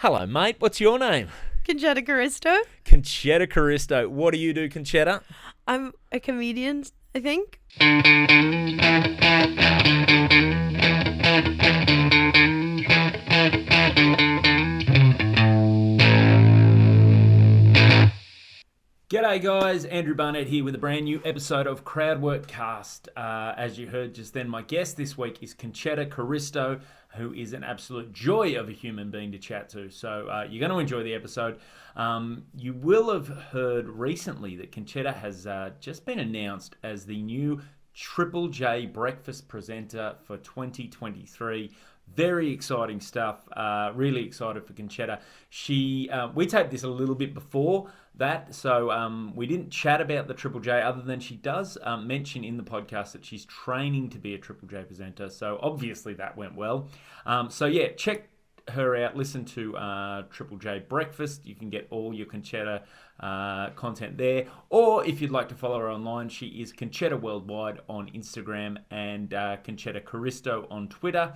Hello, mate. What's your name? Concetta Caristo. Concetta Caristo. What do you do, Concetta? I'm a comedian, I think. G'day guys, Andrew Barnett here with a brand new episode of Crowdwork Cast. As you heard just then, my guest this week is Concetta Caristo, who is an absolute joy of a human being to chat to. So you're going to enjoy the episode. You will have heard recently that Concetta has just been announced as the new Triple J breakfast presenter for 2023. Very exciting stuff. Really excited for Concetta. We taped this a little bit before that, so we didn't chat about the Triple J other than she does mention in the podcast that she's training to be a Triple J presenter. So obviously that went well. So yeah, check her out. Listen to Triple J Breakfast. You can get all your Concetta content there. Or if you'd like to follow her online, she is Concetta Worldwide on Instagram and Concetta Caristo on Twitter.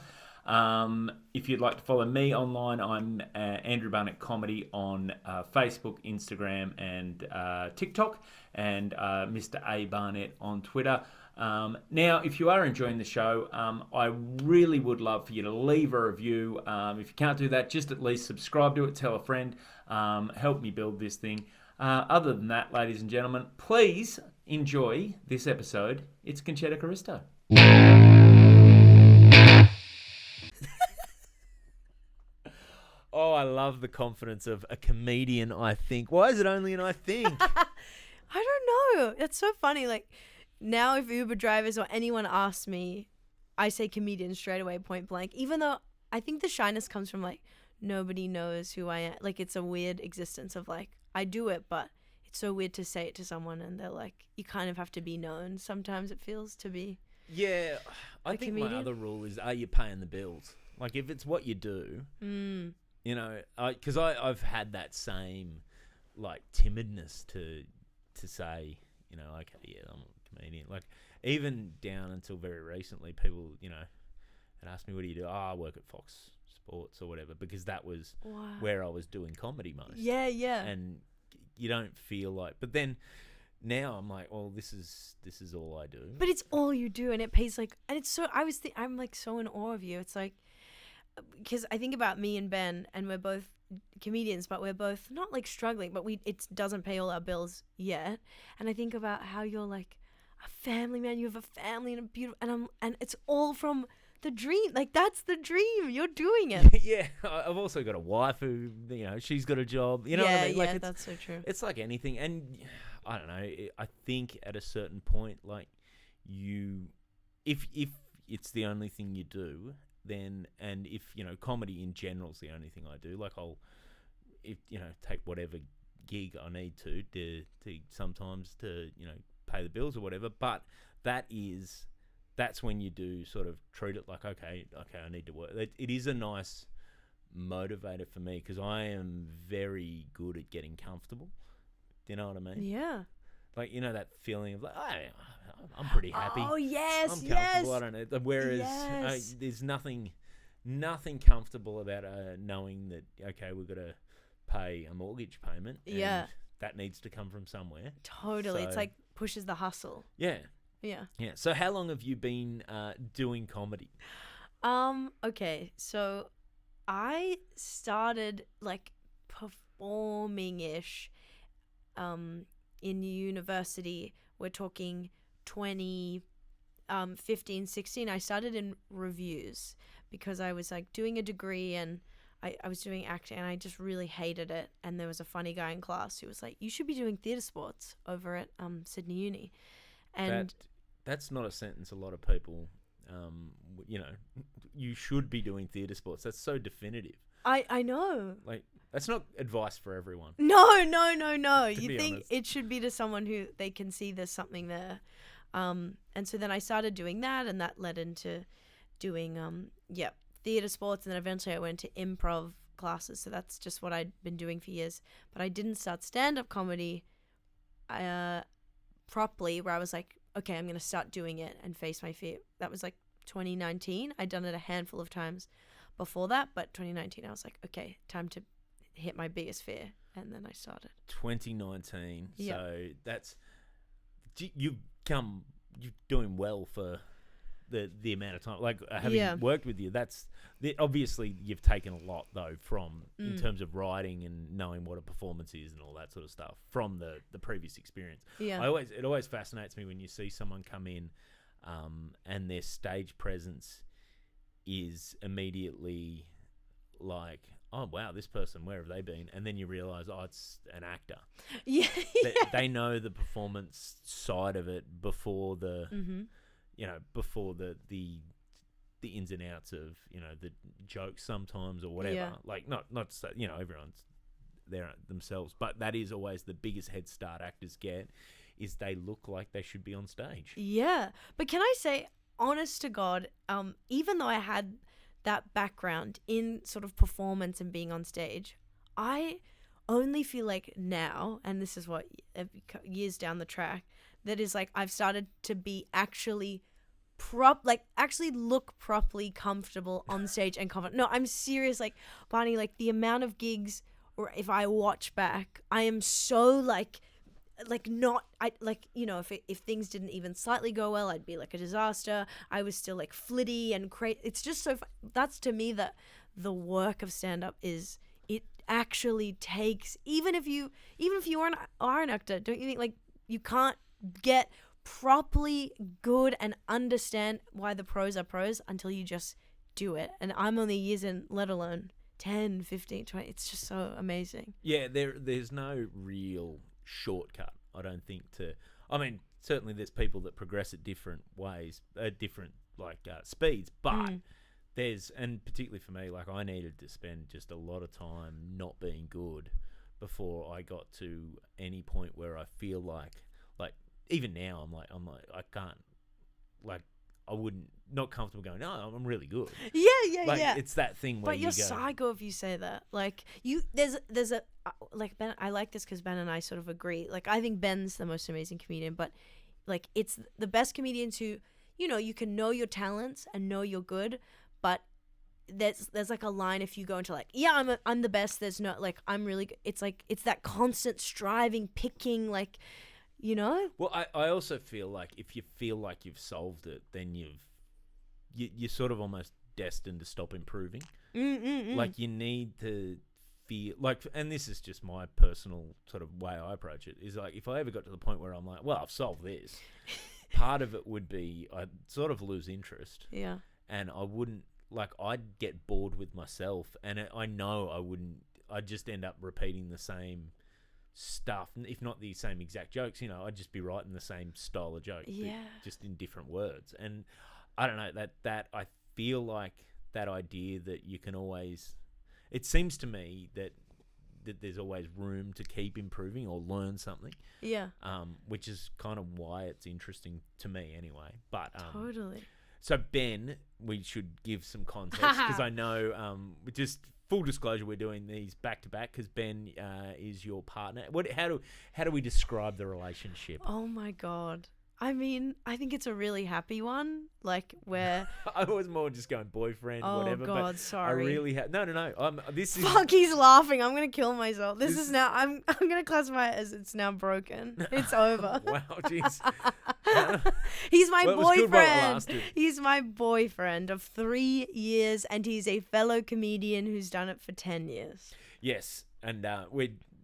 If you'd like to follow me online, I'm Andrew Barnett Comedy on Facebook, Instagram, and TikTok, and Mr. A. Barnett on Twitter. Now, if you are enjoying the show, I really would love for you to leave a review. If you can't do that, just at least subscribe to it, tell a friend, help me build this thing. Other than that, ladies and gentlemen, please enjoy this episode. It's Concetta Caristo. Oh, I love the confidence of a comedian, I think. Why is it only an I think? I don't know. That's so funny. Like, now if Uber drivers or anyone asks me, I say comedian straight away, point blank. Even though I think the shyness comes from, like, nobody knows who I am. Like, it's a weird existence of, like, I do it, but it's so weird to say it to someone and they're like, you kind of have to be known. Sometimes it feels to be. Yeah, I think my other rule is, are you paying the bills? Like, if it's what you do... You know, because I've had that same, like, timidness to say, you know, okay, yeah, I'm a comedian. Like, even down until very recently, people, you know, had asked me, what do you do? Oh, I work at Fox Sports or whatever, because that was where I was doing comedy most. Yeah, yeah. And you don't feel like... But then now I'm like, well, this is all I do. But it's all you do, and it pays, like... And it's so... I'm, like, so in awe of you. It's like... Because I think about me and Ben, and we're both comedians, but we're both not like struggling, but it doesn't pay all our bills yet. And I think about how you're like a family man. You have a family and a beautiful, and it's all from the dream. Like, that's the dream. You're doing it. Yeah, I've also got a wife who, you know, she's got a job. You know what I mean? Like, yeah, that's so true. It's like anything, and I don't know. I think at a certain point, like if it's the only thing you do. Then, and if, you know, comedy in general is the only thing I do, like take whatever gig I need to sometimes to, you know, pay the bills or whatever, but that's when you do sort of treat it like, okay, I need to work. It is a nice motivator for me because I am very good at getting comfortable. Do you know what I mean? Yeah. Like, you know, that feeling of like, I'm pretty happy. Oh, yes, I'm comfortable. I don't know. Whereas there's nothing comfortable about knowing that, okay, we've got to pay a mortgage payment. And that needs to come from somewhere. Totally. So, it's like pushes the hustle. Yeah. Yeah. Yeah. So how long have you been doing comedy? Okay. So I started like performing-ish in university. We're talking 2015, 16. I started in reviews because I was like doing a degree and I was doing acting and I just really hated it. And there was a funny guy in class who was like, you should be doing theatre sports over at Sydney Uni. And that's not a sentence a lot of people, you know, you should be doing theatre sports. That's so definitive. I know. Like, that's not advice for everyone. No. You think honest. It should be to someone who they can see there's something there. And so then I started doing that, and that led into doing, theatre sports. And then eventually I went to improv classes. So that's just what I'd been doing for years. But I didn't start stand-up comedy properly, where I was like, okay, I'm going to start doing it and face my fear. That was like 2019. I'd done it a handful of times. before that, but 2019 I was like, okay, time to hit my biggest fear, and then I started. 2019. Yeah. So that's you're doing well for the amount of time. Like having worked with you, obviously you've taken a lot though from in terms of writing and knowing what a performance is and all that sort of stuff from the previous experience. Yeah. It always fascinates me when you see someone come in, and their stage presence is immediately like, oh wow, this person, where have they been? And then you realize, oh, it's an actor. Yeah. They know the performance side of it before the before the ins and outs of the jokes sometimes or whatever. Yeah. Like not to say, everyone's there themselves, but that is always the biggest head start actors get, is they look like they should be on stage. Yeah. But can I say, honest to God, even though I had that background in sort of performance and being on stage, I only feel like now, and this is what years down the track, that is like I've started to be actually actually look properly comfortable on stage and confident. No, I'm serious. Like, Barney, like the amount of gigs, or if I watch back, I am so if things didn't even slightly go well, I'd be like a disaster. I was still like flitty and crazy. It's just so that's to me that the work of stand-up is, it actually takes, even if you are an actor, don't you think like you can't get properly good and understand why the pros are pros until you just do it? And I'm only years in, let alone 10, 15, 20. It's just so amazing. Yeah, there's no real shortcut, I don't think, certainly there's people that progress at different ways, different speeds, but and particularly for me, like I needed to spend just a lot of time not being good before I got to any point where I feel like even now I'm like I can't, like I wouldn't, not comfortable going, no, I'm really good. Yeah. It's that thing where but you're psycho if you say that. Like there's a like Ben. I like this because Ben and I sort of agree. Like I think Ben's the most amazing comedian, but like it's the best comedians who, you can know your talents and know you're good, but there's like a line if you go into like, yeah, I'm the best. There's no like I'm really good. It's like it's that constant striving, picking, like. Well, I also feel like if you feel like you've solved it, then you're sort of almost destined to stop improving. Like you need to feel like, and this is just my personal sort of way I approach it, is like if I ever got to the point where I'm like, well, I've solved this, part of it would be I'd sort of lose interest. Yeah. And I wouldn't, like I'd get bored with myself, and I know I'd just end up repeating the same stuff, if not the same exact jokes. I'd just be writing the same style of joke, just in different words. And I don't know, that I feel like that idea that you can always, it seems to me that there's always room to keep improving or learn something, which is kind of why it's interesting to me anyway. But totally. So Ben, we should give some context, because I know just full disclosure, we're doing these back to back because Ben is your partner. How do we describe the relationship? Oh my God. I mean, I think it's a really happy one. Like where I was more just going boyfriend, whatever. Oh God, but sorry. I really no. This is fuck. He's laughing. I'm gonna kill myself. This is now. I'm gonna classify it as it's now broken. It's over. Wow, jeez. He's my boyfriend. Good He's my boyfriend of 3 years, and he's a fellow comedian who's done it for 10 years. Yes, and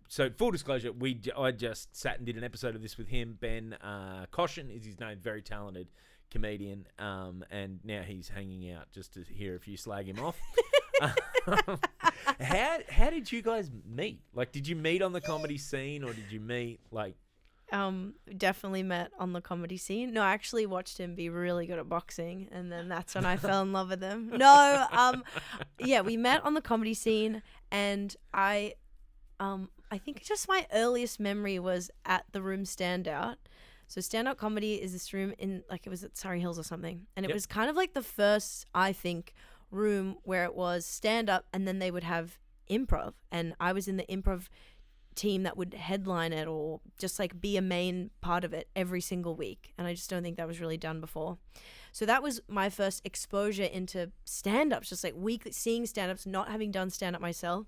So full disclosure, I just sat and did an episode of this with him. Ben Caution is his name, very talented comedian, and now he's hanging out just to hear if you slag him off. How did you guys meet? Like, did you meet on the comedy scene, or did you meet like? Definitely met on the comedy scene. No, I actually watched him be really good at boxing, and then that's when I fell in love with him. No, yeah, we met on the comedy scene, and I think just my earliest memory was at the room Standout. So Standout Comedy is this room in, like, it was at Surrey Hills or something, and it was kind of like the first, I think, room where it was stand up, and then they would have improv, and I was in the improv team that would headline it or just like be a main part of it every single week. And I just don't think that was really done before. So that was my first exposure into stand-ups, just like weekly seeing stand-ups, not having done stand-up myself.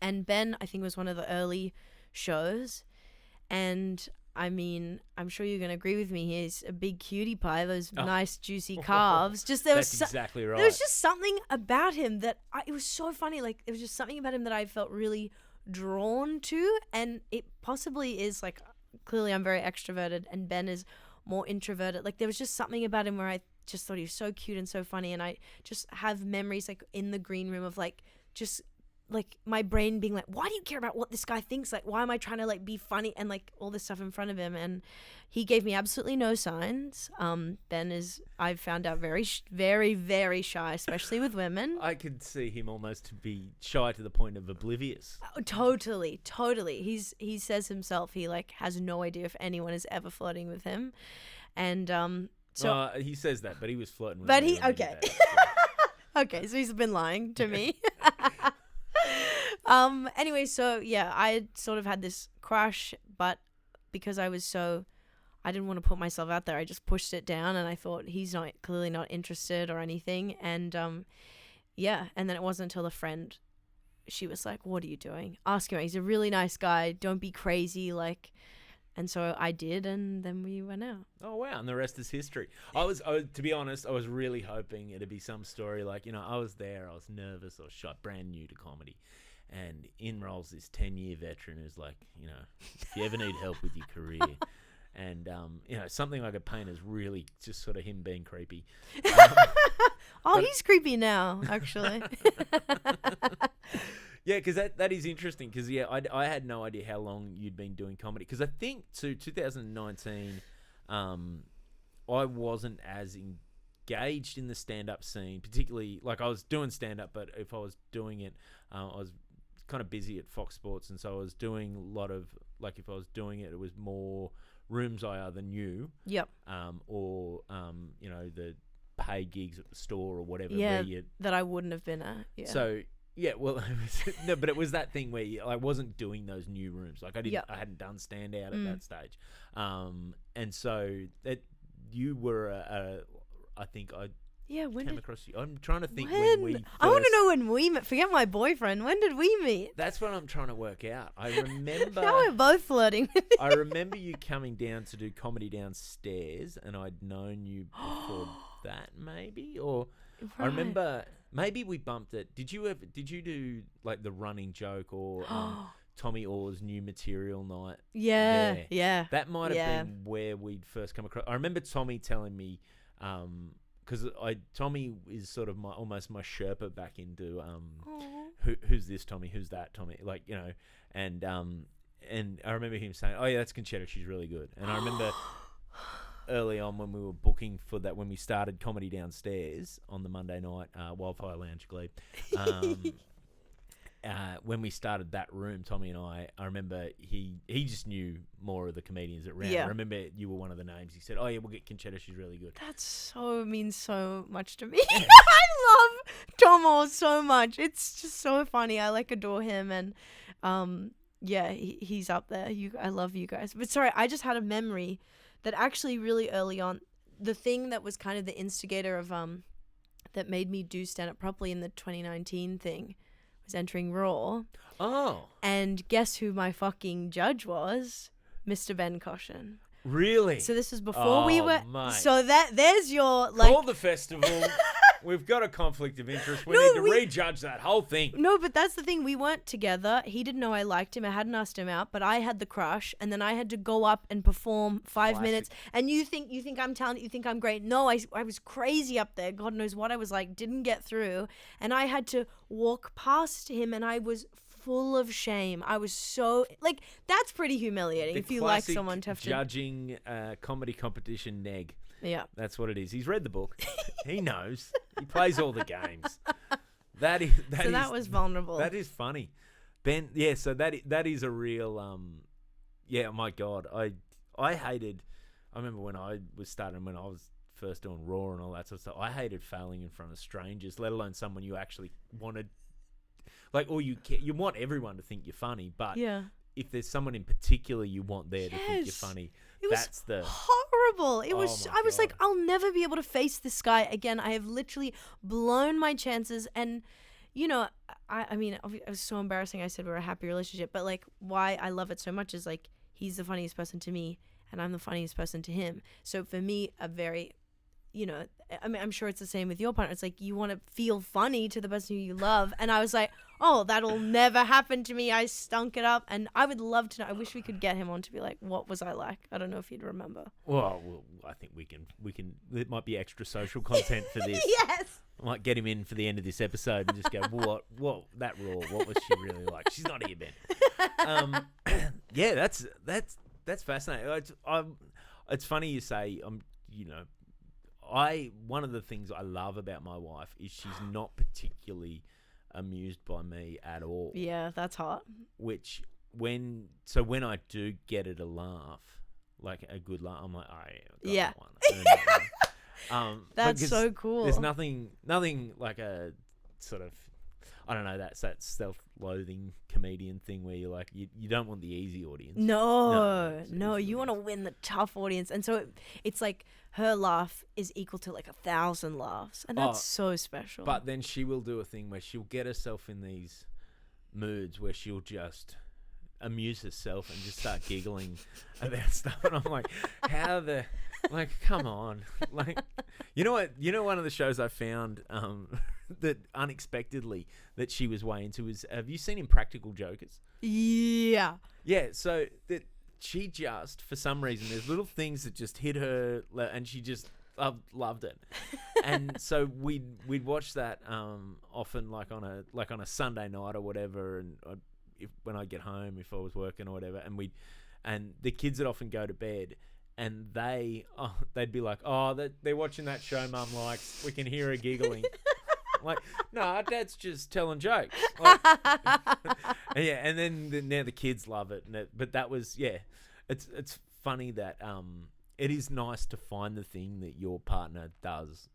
And Ben, I think, was one of the early shows. And I mean, I'm sure you're going to agree with me. He's a big cutie pie, those nice juicy calves. Just there was exactly right. There was just something about him that it was so funny. Like, there was just something about him that I felt really drawn to. And it possibly is like, clearly I'm very extroverted and Ben is more introverted. Like, there was just something about him where I just thought he was so cute and so funny. And I just have memories like in the green room of like just like my brain being like, why do you care about what this guy thinks? Like, why am I trying to like be funny and like all this stuff in front of him? And he gave me absolutely no signs. Ben is, I've found out, very, very, very shy, especially with women. I could see him almost to be shy to the point of oblivious. Oh, totally. He says himself, he like has no idea if anyone is ever flirting with him. And so he says that, but he was flirting with but me. Okay. Okay, so he's been lying to me. Anyway, so yeah, I sort of had this crush, but because I didn't want to put myself out there, I just pushed it down, and I thought he's clearly not interested or anything. And yeah, and then it wasn't until a friend, she was like, "What are you doing? Ask him. He's a really nice guy. Don't be crazy." Like, and so I did, and then we went out. Oh wow! And the rest is history. I was, to be honest, I was really hoping it'd be some story like, I was there, I was nervous, I was shot, brand new to comedy, and in rolls this 10-year veteran who's like, if you ever need help with your career, and something I could paint as really just sort of him being creepy. He's creepy now, actually. Yeah, because that is interesting. Because I had no idea how long you'd been doing comedy. Because I think to 2019, I wasn't as engaged in the stand-up scene, particularly like I was doing stand-up, but if I was doing it, I was kind of busy at Fox Sports, and so I was doing a lot of like if I was doing it, it was more rooms I either knew, yep, or the paid gigs at the store or whatever. Yeah, that I wouldn't have been at. Yeah. So. Yeah, well, but it was that thing where I wasn't doing those new rooms. Like I hadn't done stand out at that stage, and so that you were I think I came across you. I'm trying to think when we. I want to know when we met. Forget my boyfriend. When did we meet? That's what I'm trying to work out. I remember. Now we're both flirting. I remember you coming down to do comedy downstairs, and I'd known you before that, maybe, or right. I remember. Maybe we bumped it. Did you do like the running joke or Tommy Orr's new material night? Yeah. That might have been where we'd first come across. I remember Tommy telling me, because Tommy is sort of almost my Sherpa back into who's this Tommy, who's that Tommy, like and I remember him saying, "Oh yeah, that's Concetta. She's really good." And I remember. Early on when we were booking for that, when we started comedy downstairs on the Monday night, Wildfire Lounge Glebe, when we started that room, Tommy and I remember he just knew more of the comedians that ran. Yeah. I remember you were one of the names. He said, "Oh yeah, we'll get Concetta. She's really good." That means so much to me. I love Tomo so much. It's just so funny. I adore him, and yeah, he's up there. I love you guys. But sorry, I just had a memory. That actually really early on, the thing that was kind of the instigator of that made me do stand-up properly in the 2019 thing was entering Raw. Oh. And guess who my fucking judge was? Mr. Ben Caution. Really? So this was before we were... Mate. So there's your... Call the festival. We've got a conflict of interest. We need to rejudge that whole thing. No, but that's the thing. We weren't together. He didn't know I liked him. I hadn't asked him out, but I had the crush, and then I had to go up and perform 5 minutes. And you think I'm talented, you think I'm great. No, I was crazy up there. God knows what I was like. Didn't get through. And I had to walk past him, and I was full of shame. I was so... that's pretty humiliating if you like someone to have to... judging comedy competition neg. Yeah. That's what it is. He's read the book. He knows. He plays all the games. That was vulnerable. That is funny. Ben, yeah, so that is a real yeah, my God. I hated I remember when I was starting, when I was first doing Raw and all that sort of stuff, I hated failing in front of strangers, let alone someone you actually wanted, or you want everyone to think you're funny, but yeah. if there's someone in particular you want there to think you're Yes. funny, It was that's the horrible. It was. Oh my I was like, God. I'll never be able to face this guy again. I have literally blown my chances. And, you know, I mean, it was so embarrassing. I said we're a happy relationship, but like, why I love it so much is like he's the funniest person to me, and I'm the funniest person to him. So for me, a very, you know, I mean, I'm sure it's the same with your partner. It's like you want to feel funny to the person who you love. And I was like, oh, that'll never happen to me. I stunk it up. And I would love to know. I wish we could get him on to be like, what was I like? I don't know if he'd remember. well, I think we can. It might be extra social content for this. Yes. I might get him in for the end of this episode and just go, what that raw? What was she really like? She's not here, Ben. Yeah, that's fascinating. It's funny you say, you know, one of the things I love about my wife is she's not particularly amused by me at all. Yeah, that's hot. Which when I do get her to laugh, like a good laugh, I'm like, oh yeah, got that one. That's because so cool. There's nothing like a sort of, I don't know, that's that self-loathing comedian thing where you're like, you don't want the easy audience. No, you want to win the tough audience. And so it's like her laugh is equal to like 1,000 laughs. And that's so special. But then she will do a thing where she'll get herself in these moods where she'll just amuse herself and just start giggling about stuff. And I'm like, come on. Like, you know what? You know, one of the shows I found that unexpectedly that she was way into is, have you seen Impractical Jokers? Yeah. Yeah, so that she just, for some reason, there's little things that just hit her, and she just loved it. And so we'd watch that often, like on a Sunday night or whatever, and when I get home, if I was working or whatever, and the kids would often go to bed, and they'd be like, they're watching that show Mum likes. We can hear her giggling. Like, no, Dad's just telling jokes. Like, yeah, and then now the kids love it. But that was, yeah, it's funny that it is nice to find the thing that your partner does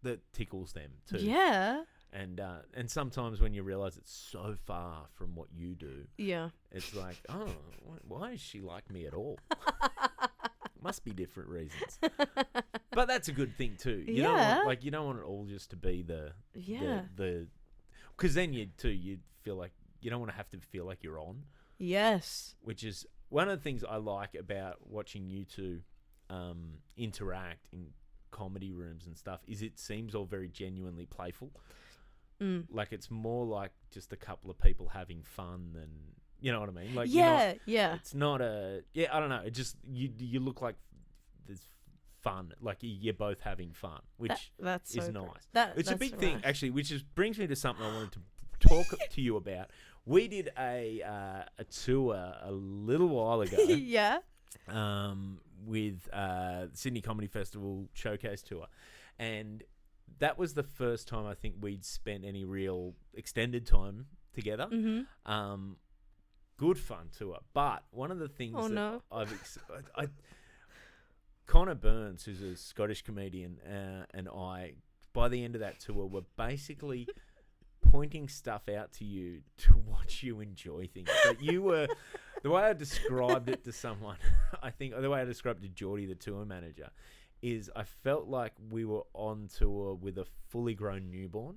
that tickles them too. Yeah. And sometimes when you realize it's so far from what you do, Yeah. it's like, oh, why is she like me at all? Must be different reasons. But that's a good thing too. You don't want, you don't want it all just to be the because then you feel like you don't want to have to feel like you're on. Yes. Which is one of the things I like about watching you two interact in comedy rooms and stuff, is it seems all very genuinely playful. Like it's more like just a couple of people having fun than, you know what I mean? Like yeah. It's not I don't know. It just you look like there's fun. Like you're both having fun, which that's is so nice. It's a big thing nice. actually, which brings me to something I wanted to talk to you about. We did a tour a little while ago. Yeah. With Sydney Comedy Festival Showcase Tour, and that was the first time I think we'd spent any real extended time together. Mm-hmm. Good fun tour, but one of the things I Connor Burns, who's a Scottish comedian, and I, by the end of that tour, were basically pointing stuff out to you to watch you enjoy things. But you were, the way I described it to someone, I think the way I described it to Geordie, the tour manager, is I felt like we were on tour with a fully grown newborn.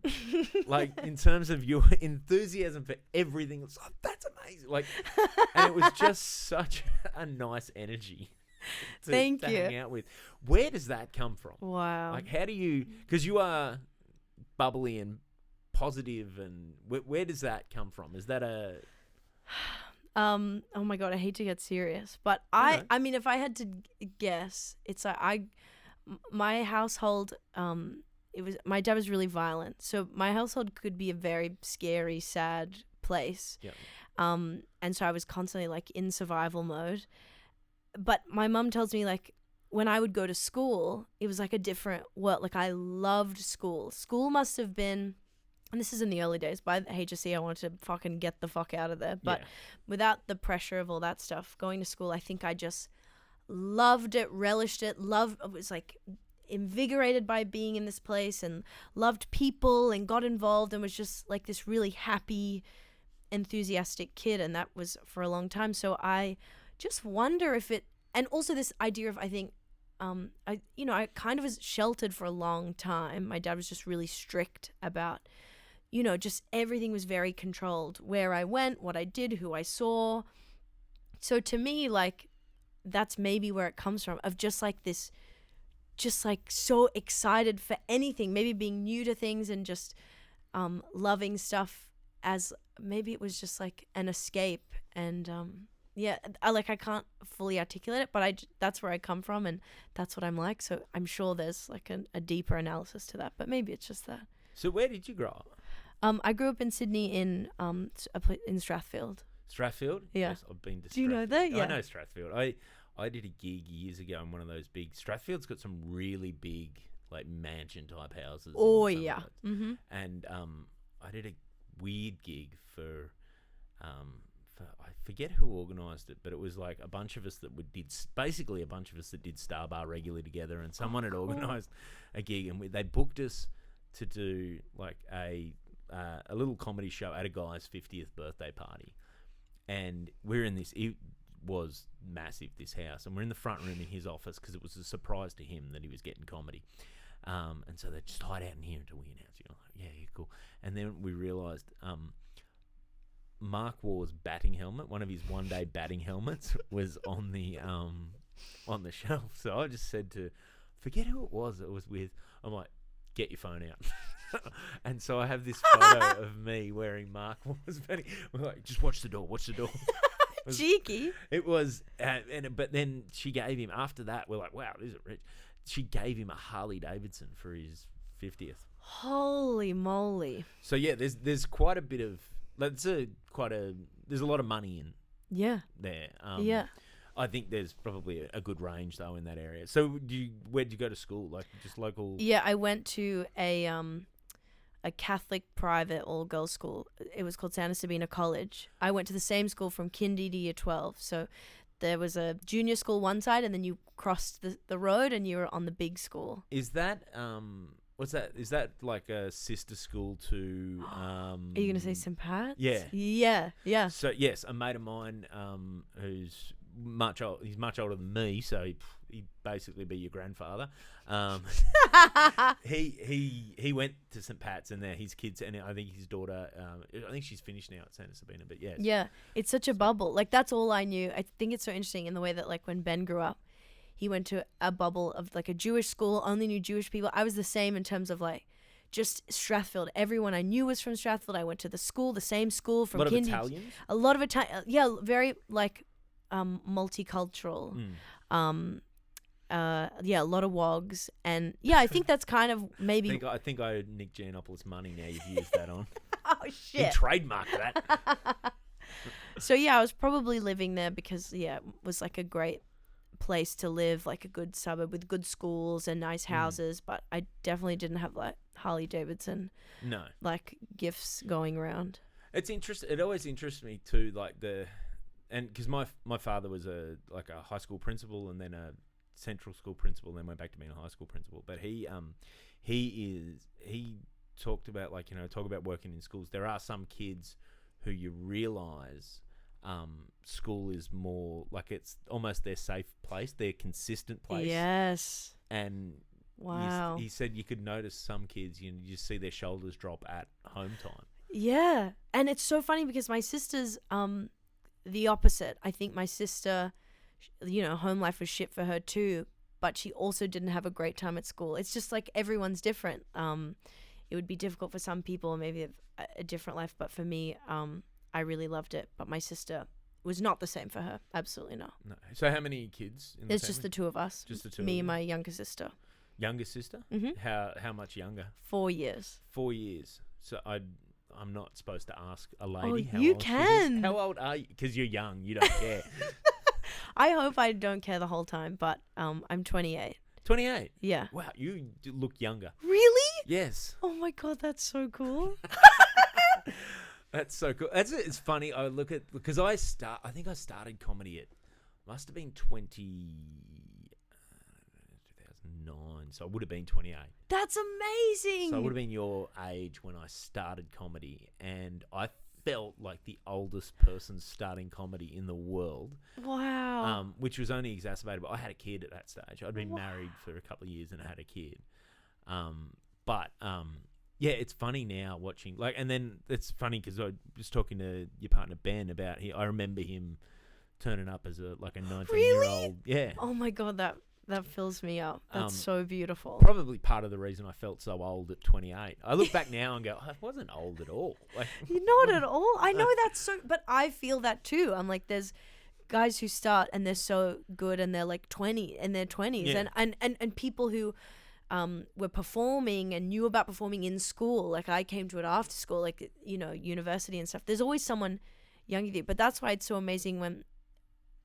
Like, in terms of your enthusiasm for everything, it's like, that's amazing. Like, and it was just such a nice energy to hang out with. Where does that come from? Wow. Like, how do you, because you are bubbly and positive, and where does that come from? Is that a... Oh my God, I hate to get serious, but I mean, if I had to guess, it's like my household, my dad was really violent. So my household could be a very scary, sad place. Yeah. And so I was constantly like in survival mode. But my mum tells me like when I would go to school, it was like a different world. Like I loved school. School must have been, and this is in the early days, by the HSC, I wanted to fucking get the fuck out of there. But without the pressure of all that stuff, going to school, I think I just loved it, relished it, was like invigorated by being in this place and loved people and got involved and was just like this really happy enthusiastic kid, and that was for a long time. So I just wonder if it, and also this idea of, I think, I kind of was sheltered for a long time. My dad was just really strict about, just everything was very controlled. Where I went, what I did, who I saw. So to me, like, that's maybe where it comes from, of just like this, just like so excited for anything, maybe being new to things and just loving stuff as maybe it was just like an escape. And I can't fully articulate it, but that's where I come from, and that's what I'm like. So I'm sure there's like a deeper analysis to that, but maybe it's just that. So where did you grow up? I grew up in Sydney in Strathfield. Strathfield? Yeah. Yes, I've been to Strathfield. Do you know that? Yeah. I know Strathfield. I did a gig years ago in one of those big... Strathfield's got some really big, like, mansion-type houses. Oh, yeah. Mm-hmm. And I did a weird gig for I forget who organised it, but it was like a bunch of us that did Star Bar regularly together, and someone had organised a gig, and they booked us to do like a little comedy show at a guy's 50th birthday party. And we're in this, it was massive, this house, and we're in the front room in his office because it was a surprise to him that he was getting comedy. And so they just hide out in here until we announce it. Like, yeah, cool. And then we realised Mark Waugh's batting helmet, one of his one-day batting helmets, was on the shelf. So I just said to, forget who it was with, I'm like, get your phone out. And so I have this photo of me wearing Mark Waugh's batting. We're like, just watch the door. Cheeky. It was, but then she gave him, after that, we're like, wow, this is rich. She gave him a Harley Davidson for his 50th. Holy moly. So yeah, there's quite a bit of, there's a lot of money in there. Yeah. I think there's probably a good range though in that area. So where'd you go to school? Like just local? Yeah, I went to a Catholic private all-girls school. It was called Santa Sabina College. I went to the same school from kindy to year 12. So there was a junior school one side, and then you crossed the road and you were on the big school. Is that what's that? Is that like a sister school to Are you gonna say St. Pat's? Yeah. Yeah. So yes, a mate of mine who's he's much older than me, so he'd basically be your grandfather. He went to St. Pat's, and there his kids, and I think his daughter, I think she's finished now at Santa Sabina, but yes. Yeah, it's such a bubble. Like, that's all I knew. I think it's so interesting in the way that, like, when Ben grew up, he went to a bubble of like a Jewish school, only knew Jewish people. I was the same in terms of like just Strathfield. Everyone I knew was from Strathfield. I went to the same school from kindy. A lot of Italians. Yeah, very like multicultural. Yeah, a lot of wogs, and yeah, I think that's kind of maybe. I think I owe Nick Giannopoulos money now. You've used that on. Oh shit! He trademarked that. So yeah, I was probably living there because it was like a great place to live, like a good suburb with good schools and nice houses. But I definitely didn't have like Harley Davidson. No. Like gifts going around. It's interesting. It always interests me too, like and because my father was a high school principal and then a central school principal, and then went back to being a high school principal. But he talked about talk about working in schools. There are some kids who you realise school is more like it's almost their safe place, their consistent place. Yes. And wow. He said you could notice some kids, you just see their shoulders drop at home time. Yeah. And it's so funny because my sister's the opposite. I think my sister, home life was shit for her too, but she also didn't have a great time at school. It's just like everyone's different. It would be difficult for some people, maybe a different life, but for me, I really loved it. But my sister was not the same for her. Absolutely not. No. So how many kids in the There's family? Just the two of us. Just the two Me of and my younger sister. Younger sister? Mm-hmm. How much younger? 4 years. 4 years. So I'm not supposed to ask a lady how you old can. She is. How old are you? Because you're young. You don't care. I hope I don't care the whole time, but I'm 28. 28? Yeah. Wow, you look younger. Really? Yes. Oh my God, that's so cool. That's so cool. It's funny. I look at, because I think I started comedy at, must have been 2009, so I would have been 28. That's amazing. So I would have been your age when I started comedy, and I felt like the oldest person starting comedy in the world. Wow. Which was only exacerbated by I had a kid at that stage. I'd been married for a couple of years and I had a kid. Yeah, it's funny now watching, like, and then it's funny because I was talking to your partner Ben about I remember him turning up as a 19-year-old. Really? Yeah. Oh my God, that fills me up. That's so beautiful. Probably part of the reason I felt so old at 28. I look back now and go, I wasn't old at all. Like, You're not at all. I know that's so, but I feel that too. I'm like, there's guys who start and they're so good and they're like 20 in their 20s, Yeah. and people who were performing and knew about performing in school. Like I came to it after school, like, you know, university and stuff. There's always someone younger than you, but that's why it's so amazing when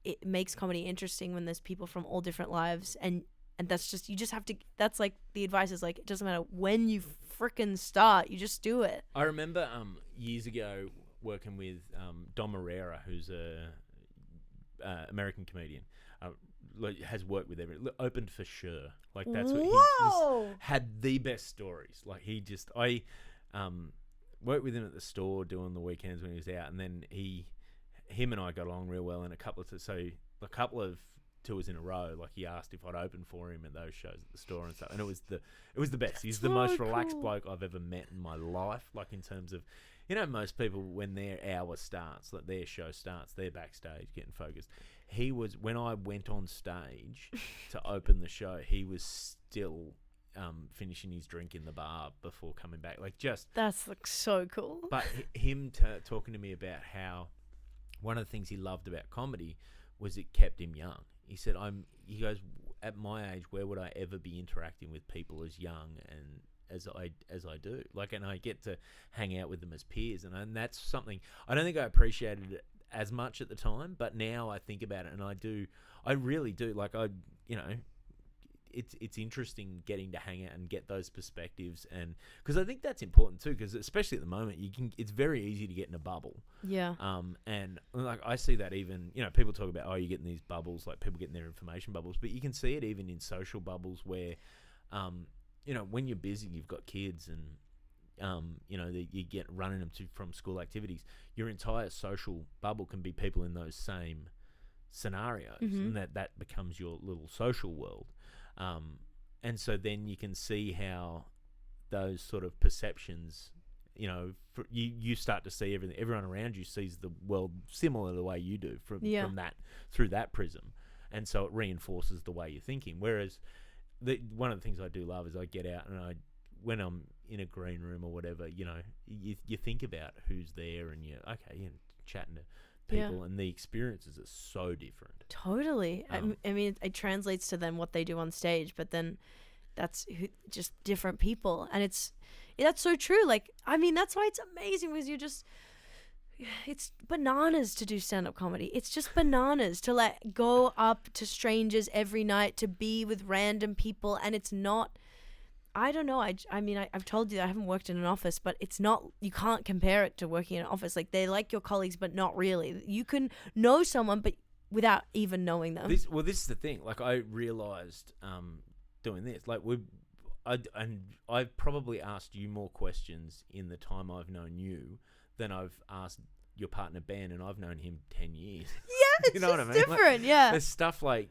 it makes comedy interesting when there's people from all different lives, and that's just, you just have to, that's like the advice is like, it doesn't matter when you frickin' start, you just do it. I remember years ago working with Dom Herrera, who's a American comedian. Has worked with opened for Sure. Like that's what he just had the best stories. Like I worked with him at the store doing the weekends when he was out, and then him and I got along real well in a couple of tours in a row. Like he asked if I'd open for him at those shows at the store and stuff, and it was the best. He's the most relaxed bloke I've ever met in my life. Like in terms of, you know, most people when their hour starts, like their show starts, they're backstage getting focused. He was, when I went on stage to open the show, he was still finishing his drink in the bar before coming back. Like that's like so cool. But him talking to me about how one of the things he loved about comedy was it kept him young. He said, he goes, at my age, where would I ever be interacting with people as young and as I do? Like, and I get to hang out with them as peers, and that's something I don't think I appreciated it as much at the time, but now I think about it and I really do. Like it's interesting getting to hang out and get those perspectives, and because I think that's important too, because especially at the moment it's very easy to get in a bubble. Yeah. And like I see that even, you know, people talk about, you're getting these bubbles, like people getting their information bubbles, but you can see it even in social bubbles where, you know, when you're busy, you've got kids and you know, you get running them from school activities. Your entire social bubble can be people in those same scenarios, and that becomes your little social world. And so then you can see how those sort of perceptions, you know, you start to see everything. Everyone around you sees the world similar to the way you do from that, through that prism, and so it reinforces the way you're thinking. Whereas one of the things I do love is I get out and when I'm in a green room or whatever, you know, you think about who's there and you're chatting to people, and the experiences are so different. Totally. I mean, it translates to then what they do on stage, but then that's just different people, and that's so true. Like, I mean, that's why it's amazing, because it's bananas to do stand-up comedy. It's just bananas to go up to strangers every night, to be with random people, and it's not, I don't know. I mean, I've told you that I haven't worked in an office, but it's not, you can't compare it to working in an office. Like, they're like your colleagues, but not really. You can know someone, but without even knowing them. This is the thing. Like, I realized doing this, like, I've probably asked you more questions in the time I've known you than I've asked your partner Ben, and I've known him 10 years. Yeah, it's you know just what I mean? different. Like, yeah. There's stuff like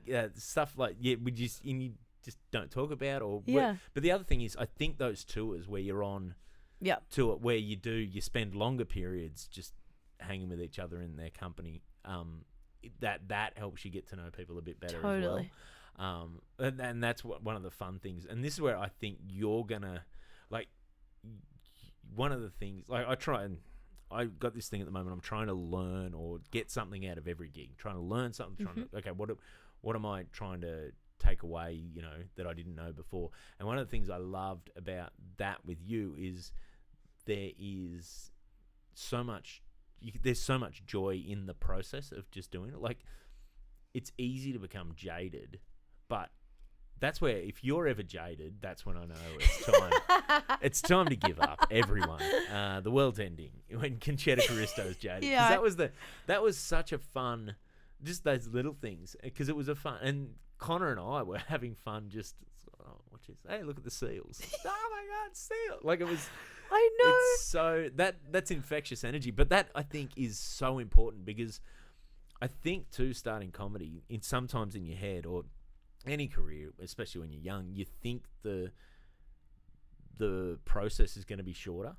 we just you just don't talk about, or Yeah. But the other thing is, I think those tours where you're on tour, where you spend longer periods just hanging with each other in their company, that helps you get to know people a bit better as well. And that's one of the fun things. And this is where I think you're gonna, like, one of the things, like, I got this thing at the moment. I'm trying to learn or get something out of every gig. Trying to learn something. What am I trying to take away, you know, that I didn't know before? And one of the things I loved about that with you is there is so much. There's so much joy in the process of just doing it. Like, it's easy to become jaded, but that's where, if you're ever jaded, that's when I know it's time. It's time to give up, everyone. The world's ending when Concetta Caristo is jaded. Yeah. That was such a fun, just those little things, because it was a fun. And Connor and I were having fun. Just watch this. Hey, look at the seals. Oh my God, seal! Like, it was. I know. It's so that's infectious energy, but that I think is so important because I think too, starting comedy sometimes in your head or any career, especially when you're young, you think the process is going to be shorter.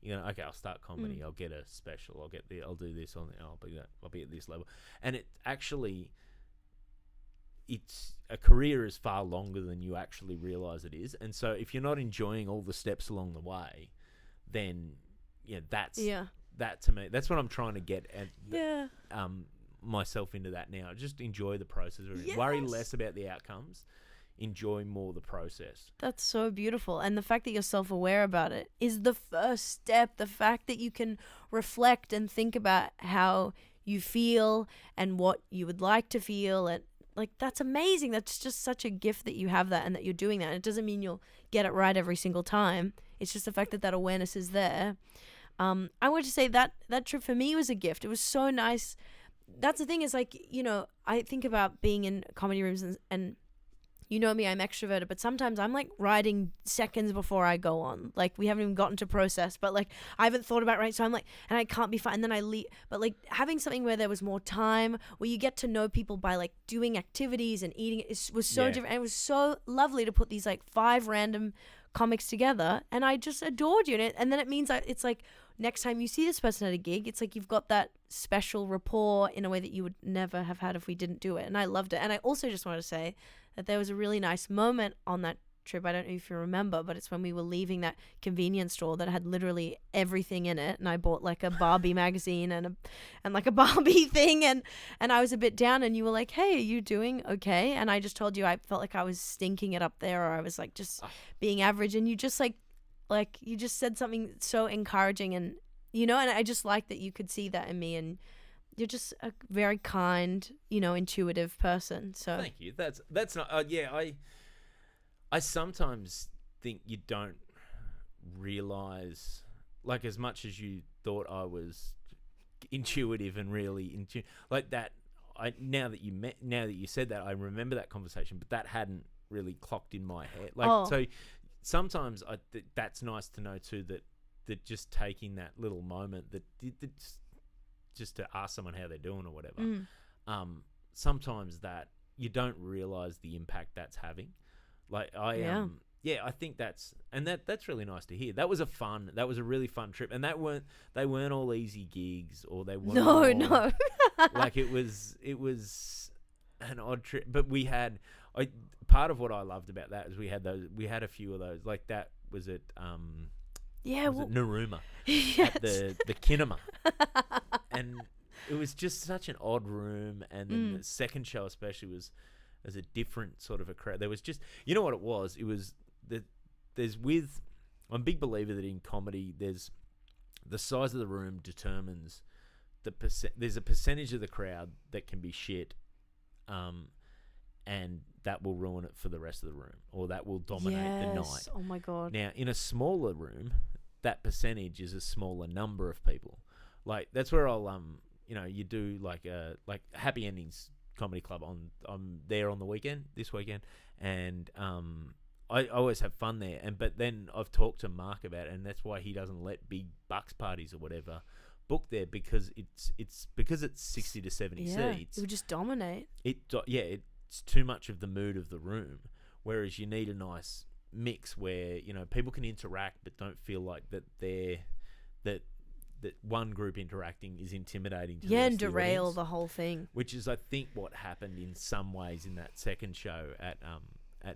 Okay, I'll start comedy. I'll get a special. I'll do this. I'll be at this level, and it actually, it's a career is far longer than you actually realize it is. And so, if you're not enjoying all the steps along the way, then that to me, that's what I'm trying to get at. Myself into that now. Just enjoy the process. Yes. Worry less about the outcomes. Enjoy more the process. That's so beautiful. And the fact that you're self-aware about it is the first step. The fact that you can reflect and think about how you feel and what you would like to feel, and like, that's amazing. That's just such a gift that you have that and that you're doing that. And it doesn't mean you'll get it right every single time. It's just the fact that awareness is there. I want to say that trip for me was a gift. It was so nice. That's the thing, is like, I think about being in comedy rooms and you know me, I'm extroverted, but sometimes I'm like writing seconds before I go on. Like, we haven't even gotten to process, but like, I haven't thought about it, right? So I'm like, and I can't be fine. And then I leave. But like, having something where there was more time, where you get to know people by like doing activities and eating, was so different. And it was so lovely to put these like 5 random comics together. And I just adored you. And then it means it's like, next time you see this person at a gig, it's like you've got that special rapport in a way that you would never have had if we didn't do it. And I loved it. And I also just want to say that there was a really nice moment on that trip. I don't know if you remember, but it's when we were leaving that convenience store that had literally everything in it. And I bought like a Barbie magazine and like a Barbie thing. And I was a bit down, and you were like, hey, are you doing okay? And I just told you I felt like I was stinking it up there, or I was like just being average. And you just like you just said something so encouraging, and and I just like that you could see that in me, and you're just a very kind, intuitive person. So thank you. That's not I sometimes think you don't realize, like, as much as you thought I was intuitive and really like that. Now that you said that, I remember that conversation, but that hadn't really clocked in my head. So sometimes that's nice to know too, that just taking that little moment that just to ask someone how they're doing or whatever. Sometimes that you don't realize the impact that's having. Like I think that's really nice to hear. That was a really fun trip, and they weren't all easy gigs, or they weren't no. Like it was an odd trip, but we had part of what I loved about that is we had a few of those. Like that was at Naruma at the kinema, and it was just such an odd room. And then the second show especially was as a different sort of a crowd. There was just, what it was? It was that I'm a big believer that in comedy there's the size of the room determines there's a percentage of the crowd that can be shit, and that will ruin it for the rest of the room, or that will dominate the night. Oh my God. Now, in a smaller room, that percentage is a smaller number of people. Like, that's where I'll, you do like Happy Endings Comedy Club I'm there on this weekend, and I always have fun there. But then I've talked to Mark about it, and that's why he doesn't let big bucks parties or whatever book there, because it's 60 to 70 seats. It would just dominate. It's too much of the mood of the room, whereas you need a nice mix where people can interact but don't feel like that one group interacting is intimidating to the rest and of the derail audience, the whole thing, which is, I think, what happened in some ways in that second show at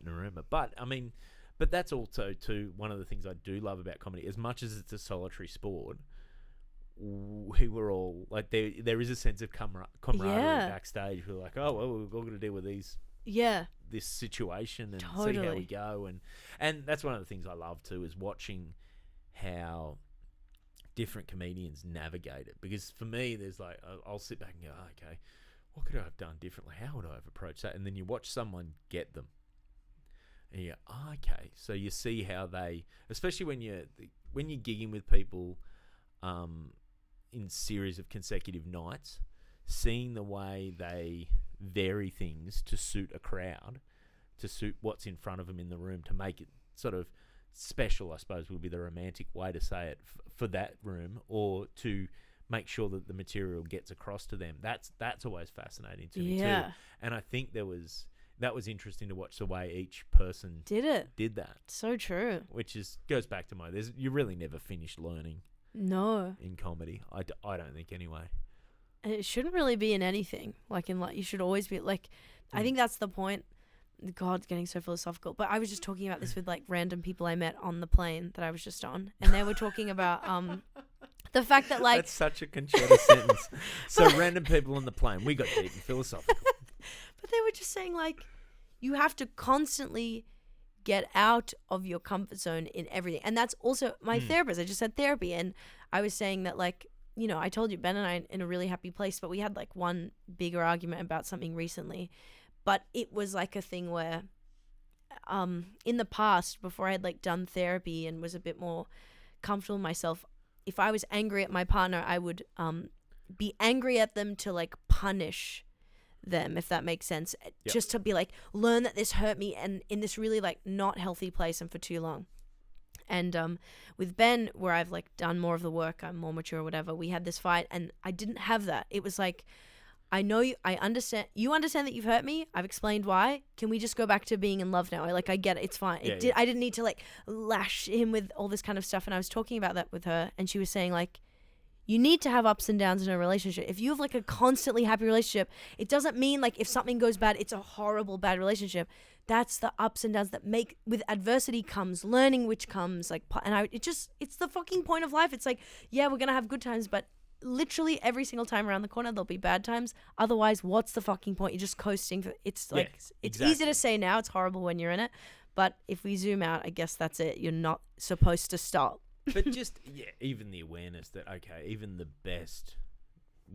Naruma. But that's also too one of the things I do love about comedy. As much as it's a solitary sport, we were all like, there is a sense of camaraderie backstage. We're like, oh well, we've all got to deal with this situation and see how we go, and that's one of the things I love too, is watching how different comedians navigate it. Because for me, there's like, I'll sit back and go, oh, okay, what could I have done differently? How would I have approached that? And then you watch someone get them, and you go, oh, okay, so you see how they, especially when you're gigging with people, in series of consecutive nights, seeing the way they vary things to suit a crowd, to suit what's in front of them in the room, to make it sort of special, I suppose, would be the romantic way to say it for that room, or to make sure that the material gets across to them. That's always fascinating to me too. And I think that was interesting to watch the way each person did that. So true. Which goes back to you really never finish learning. No. In comedy, I don't think anyway. And it shouldn't really be in anything. Like you should always be like. I think that's the point. God, getting so philosophical. But I was just talking about this with like random people I met on the plane that I was just on, and they were talking about the fact that like that's such a Concetta sentence. So random people on the plane, we got deep and philosophical. But they were just saying like you have to constantly get out of your comfort zone in everything, and that's also my therapist. I just had therapy, and I was saying that like. You know, I told you Ben and I are in a really happy place, but we had like one bigger argument about something recently. But it was like a thing where in the past, before I had like done therapy and was a bit more comfortable with myself, if I was angry at my partner, I would be angry at them to like punish them, if that makes sense. Yep. Just to be like, learn that this hurt me, and in this really like not healthy place and for too long. And with Ben, where I've like done more of the work, I'm more mature or whatever, we had this fight and I didn't have that. It was like, I know I understand that you've hurt me. I've explained why. Can we just go back to being in love now? I get it. It's fine. I didn't need to like lash him with all this kind of stuff. And I was talking about that with her, and she was saying like, you need to have ups and downs in a relationship. If you have like a constantly happy relationship, it doesn't mean like if something goes bad, it's a horrible bad relationship. That's the ups and downs that make, with adversity comes learning, which comes like, and it's the fucking point of life. It's like, yeah, we're going to have good times, but literally every single time around the corner, there'll be bad times. Otherwise, what's the fucking point? You're just coasting. It's like, it's easy to say now. It's horrible when you're in it. But if we zoom out, I guess that's it. You're not supposed to stop. But just, even the awareness that, okay, even the best,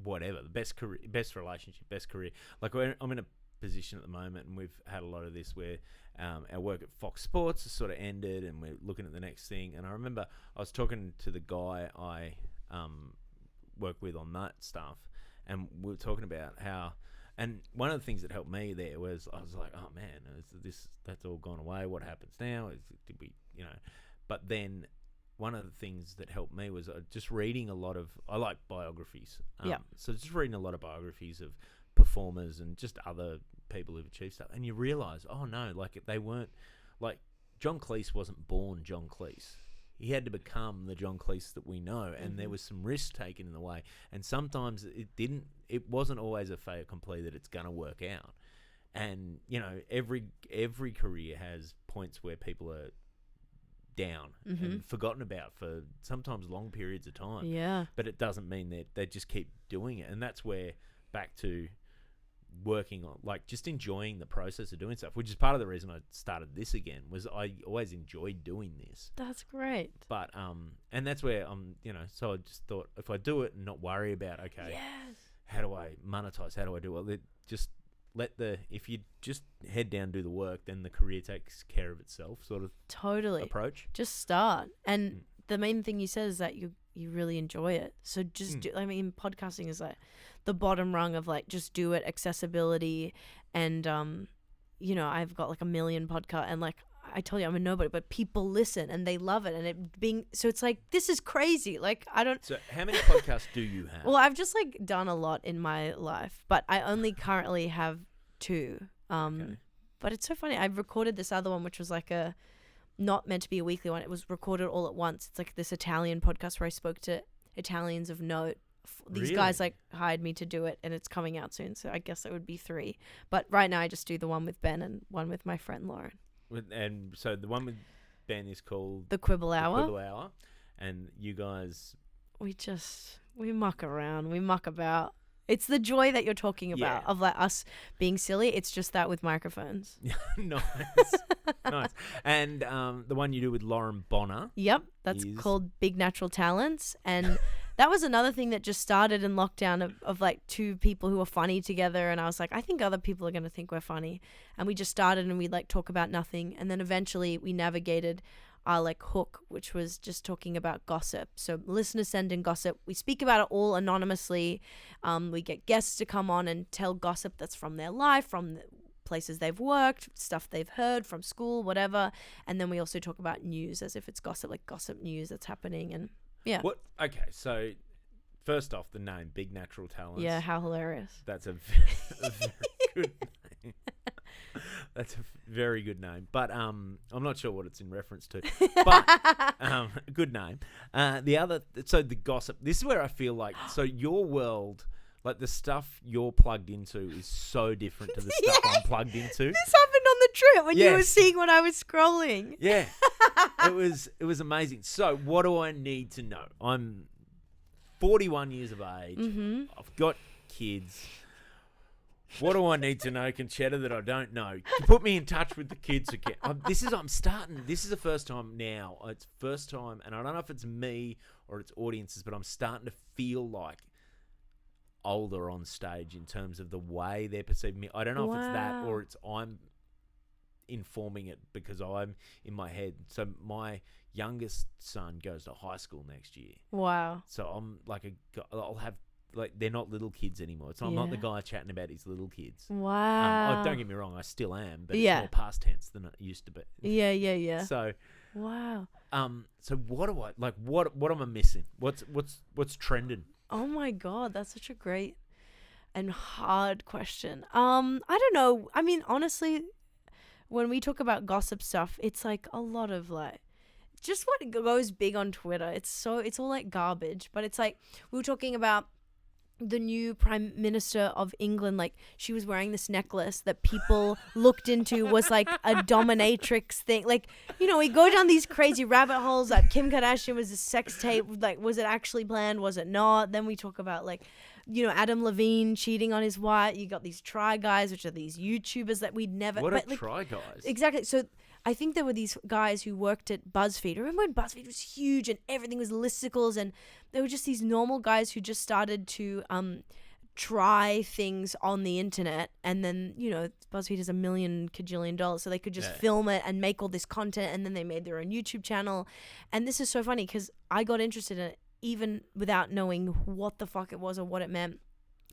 whatever, the best career, best relationship, best career. Like I'm in a position at the moment, and we've had a lot of this where our work at Fox Sports has sort of ended, and we're looking at the next thing. And I remember I was talking to the guy I work with on that stuff, and we were talking about how, and one of the things that helped me there was, I was like, oh man, that's all gone away. What happens now? Did we, but then one of the things that helped me was just reading I like biographies. So just reading a lot of biographies of performers and just other people who've achieved stuff. And you realise, oh no, like they weren't, like John Cleese wasn't born John Cleese. He had to become the John Cleese that we know, and there was some risk taken in the way. And sometimes it wasn't always a fait accompli that it's going to work out. And, every career has points where people are down and forgotten about for sometimes long periods of time. Yeah. But it doesn't mean that they just keep doing it. And that's where, back to working on, like, just enjoying the process of doing stuff, which is part of the reason I started this again, was I always enjoyed doing this. That's great. But and that's where so I just thought, if I do it and not worry about, okay, how do I monetize, how do I do it, if you just head down, do the work, then the career takes care of itself, sort of approach. Just start. And the main thing you said is that you really enjoy it. So just do, podcasting is like the bottom rung of like, just do it, accessibility. And, I've got like 1 million podcasts, and like, I told you I'm a nobody, but people listen and they love it. And so it's like, this is crazy. Like, So how many podcasts do you have? Well, I've just like done a lot in my life, but I only currently have 2. Okay. But it's so funny. I've recorded this other one, which was like not meant to be a weekly one. It was recorded all at once. It's like this Italian podcast where I spoke to Italians of note. These guys like hired me to do it, and it's coming out soon. So I guess it would be 3. But right now I just do the one with Ben and one with my friend Lauren. And so the one with Ben is called The Quibble Hour. The Quibble Hour. And you guys... We muck around. We muck about. It's the joy that you're talking about of like us being silly. It's just that with microphones. Nice. Nice. And the one you do with Lauren Bonner. Yep. That's called Big Natural Talents. And that was another thing that just started in lockdown of like 2 people who are funny together. And I was like, I think other people are going to think we're funny. And we just started and we'd like talk about nothing. And then eventually we navigated our like hook, which was just talking about gossip. So listeners send in gossip. We speak about it all anonymously. We get guests to come on and tell gossip that's from their life, from places they've worked, stuff they've heard from school, whatever. And then we also talk about news as if it's gossip, like gossip news that's happening. And yeah. What? Okay, so first off, the name, Big Natural Talents. Yeah, how hilarious. That's a very good name. That's a very good name. But I'm not sure what it's in reference to. But good name. So the gossip. This is where I feel like, so your world, like the stuff you're plugged into is so different to the stuff I'm plugged into. This happened on the trip when you were seeing when I was scrolling. Yeah. It was amazing. So what do I need to know? I'm 41 years of age. Mm-hmm. I've got kids. What do I need to know, Concetta, that I don't know? Put me in touch with the kids again. This is the first time now. It's first time, and I don't know if it's me or it's audiences, but I'm starting to feel like older on stage in terms of the way they're perceiving me. I don't know if it's that or it's I'm informing it because I'm in my head. So my youngest son goes to high school next year. Wow. So I'm like I'll have, like, they're not little kids anymore. So I'm not the guy chatting about his little kids. Wow. Don't get me wrong, I still am, but it's more past tense than it used to be. Yeah. So wow. So what do I like? What am I missing? What's trending? Oh my God, that's such a great and hard question. I don't know. I mean, honestly, when we talk about gossip stuff, it's like a lot of like just what goes big on Twitter. It's all like garbage, but it's like we were talking about the new Prime Minister of England, like she was wearing this necklace that people looked into was like a dominatrix thing. Like, you know, we go down these crazy rabbit holes that Kim Kardashian was a sex tape. Like, was it actually planned? Was it not? Then we talk about like, you know, Adam Levine cheating on his wife. You got these Try Guys, which are these YouTubers that we'd never. What are like, Try Guys? Exactly. So I think there were these guys who worked at BuzzFeed. Remember when BuzzFeed was huge and everything was listicles, and they were just these normal guys who just started to try things on the internet, and then, you know, BuzzFeed is $1 million kajillion, so they could just film it and make all this content, and then they made their own YouTube channel. And this is so funny because I got interested in it even without knowing what the fuck it was or what it meant.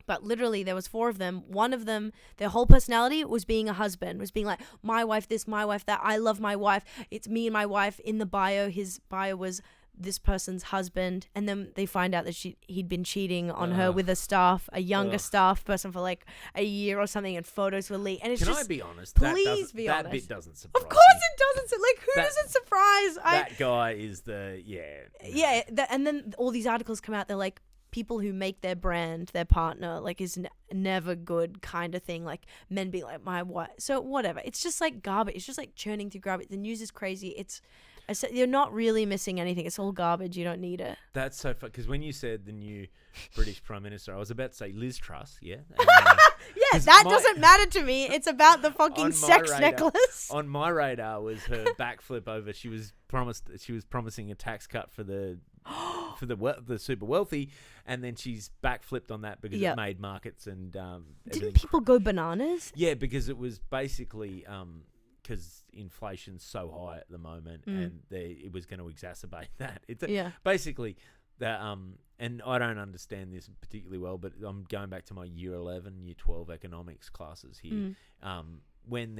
But literally, there was 4 of them. One of them, their whole personality was being a husband, was being like, my wife this, my wife that, I love my wife, it's me and my wife. In the bio, his bio was this person's husband. And then they find out that he'd been cheating on her with a younger staff person for like a year or something, and photos were leaked. And it's Can just, I be honest? Please be honest. That bit doesn't surprise me. Of course me. it doesn't. Like, who does it surprise? That guy is And then all these articles come out, they're like, people who make their brand their partner, like, is never good kind of thing. Like, men being like, my wife. So whatever. It's just like garbage. It's just like churning through garbage. The news is crazy. You're not really missing anything. It's all garbage. You don't need it. That's so fun. Because when you said the new British Prime Minister, I was about to say Liz Truss, yeah? And, that doesn't matter to me. It's about the fucking sex necklace. On my radar was her backflip over. She was promising a tax cut for the super wealthy, and then she's backflipped on that because it made markets and didn't people go bananas? Yeah, because it was basically because inflation's so high at the moment, and it was going to exacerbate that. It's basically that. And I don't understand this particularly well, but I'm going back to my year 11, year 12 economics classes here. When